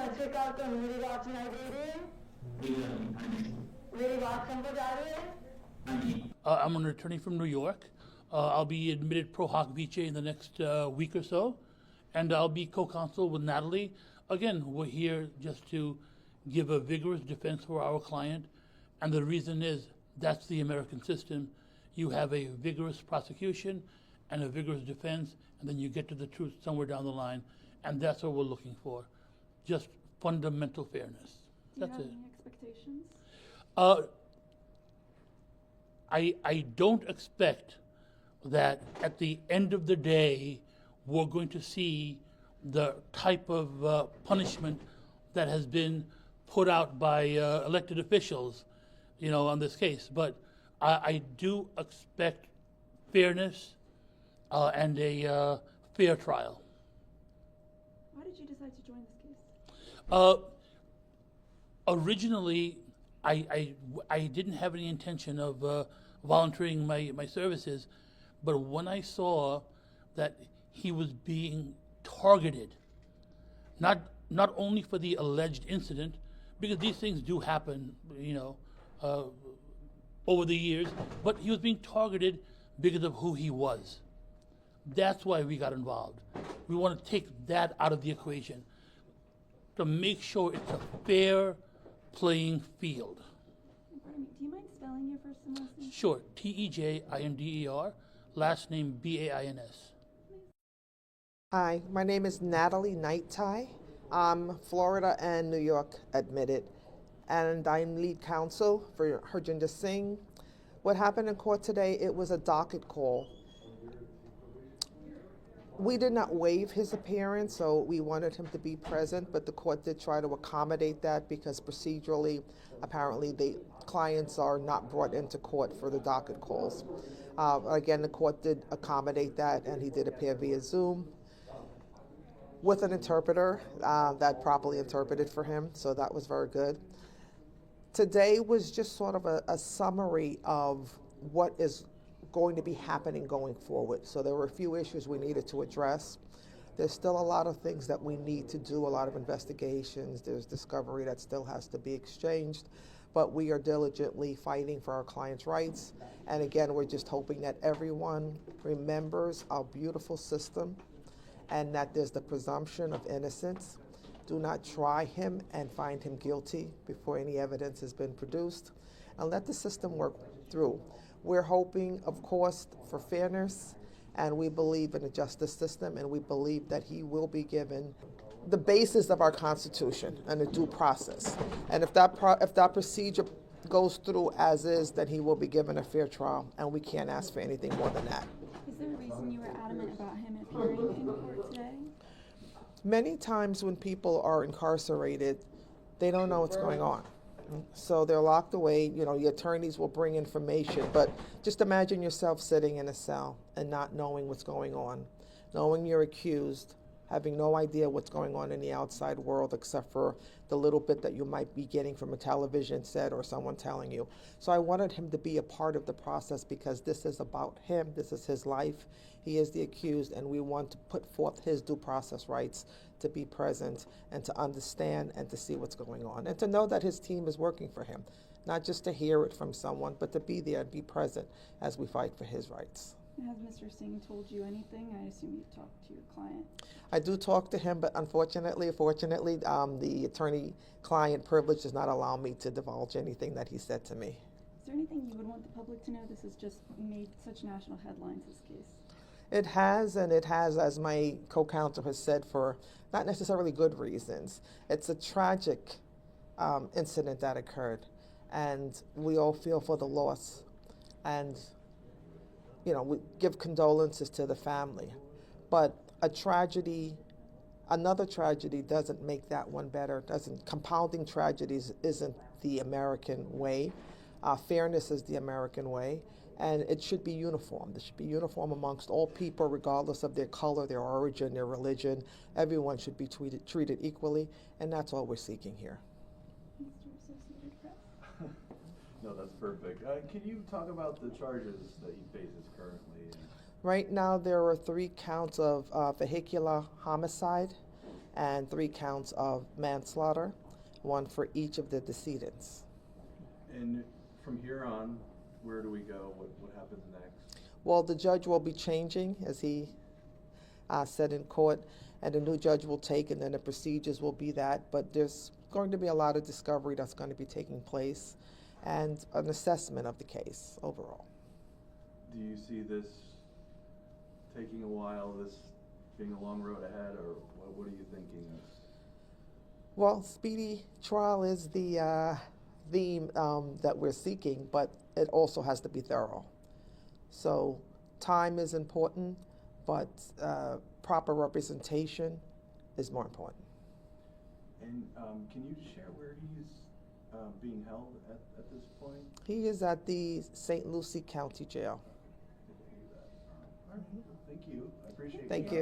सत श्रीकाल तो मेरी बात सुनाई दे रही है? मेरी बात समझ आ रही है? I'm an attorney from New York. I'll be admitted pro hoc vice in the next week or so, and I'll be co-counsel with Natalie. Again, we're here just to give a vigorous defense for our client, and the reason is that's the American system. You have a vigorous prosecution and a vigorous defense, and then you get to the truth somewhere down the line, and that's what we're looking for, just fundamental fairness. Do you That's have it. any expectations? I don't expect that at the end of the day we're going to see the type of punishment that has been put out by elected officials, on this case. But I do expect fairness and a fair trial. Why did you decide to join this case? Originally, I didn't have any intention of volunteering my services, but when I saw that he was being targeted, not only for the alleged incident, because these things do happen, over the years, but he was being targeted because of who he was. That's why we got involved. We want to take that out of the equation to make sure it's a fair playing field. Pardon me, do you mind spelling your first and last name? Sure, Tejinder, last name Bains. Hi, my name is Natalie Knight-Tai. I'm Florida and New York admitted, and I'm lead counsel for Harjinder Singh. What happened in court today, it was a docket call. We did not waive his appearance, so we wanted him to be present, but the court did try to accommodate that because procedurally, apparently, the clients are not brought into court for the docket calls. Again, the court did accommodate that, and he did appear via Zoom with an interpreter that properly interpreted for him, so that was very good. Today was just sort of a summary of what is going to be happening going forward. So there were a few issues we needed to address. There's still a lot of things that we need to do, a lot of investigations. There's discovery that still has to be exchanged, but we are diligently fighting for our clients' rights. And again, we're just hoping that everyone remembers our beautiful system and that there's the presumption of innocence. Do not try him and find him guilty before any evidence has been produced, and let the system work through. We're hoping, of course, for fairness, and we believe in a justice system, and we believe that he will be given the basis of our Constitution and a due process. And if that procedure goes through as is, then he will be given a fair trial, and we can't ask for anything more than that. Is there a reason you were adamant about him appearing in court today? Many times when people are incarcerated, they don't know what's going on. So they're locked away. Your attorneys will bring information, but just imagine yourself sitting in a cell and not knowing what's going on, knowing you're accused, having no idea what's going on in the outside world except for the little bit that you might be getting from a television set or someone telling you. So I wanted him to be a part of the process because this is about him. This is his life. He is the accused, and we want to put forth his due process rights to be present and to understand and to see what's going on and to know that his team is working for him, not just to hear it from someone, but to be there and be present as we fight for his rights. Has Mr. Singh told you anything? I assume you've talked to your client. I do talk to him, but fortunately, the attorney-client privilege does not allow me to divulge anything that he said to me. Is there anything you would want the public to know? This has just made such national headlines, this case. It has, and it has, as my co-counsel has said, for not necessarily good reasons. It's a tragic incident that occurred, and we all feel for the loss. And we give condolences to the family. But another tragedy doesn't make that one better. Compounding tragedies isn't the American way. Fairness is the American way, and it should be uniform. It should be uniform amongst all people, regardless of their color, their origin, their religion. Everyone should be treated equally, and that's all we're seeking here. Mr. Associated Press. No, that's perfect. Can you talk about the charges that he faces currently? Right now, there are 3 counts of vehicular homicide and 3 counts of manslaughter, 1 for each of the decedents. And from here on, where do we go? What happens next? Well, the judge will be changing, as he said in court, and a new judge will take, and then the procedures will be that. But there's going to be a lot of discovery that's going to be taking place and an assessment of the case overall. Do you see this taking a while, this being a long road ahead, or what are you thinking? Well, speedy trial is the theme that we're seeking, but it also has to be thorough. So time is important, but proper representation is more important. And can you share where he's being held at this point? He is at the St. Lucie County Jail. All right. Thank you. I appreciate Thank your you.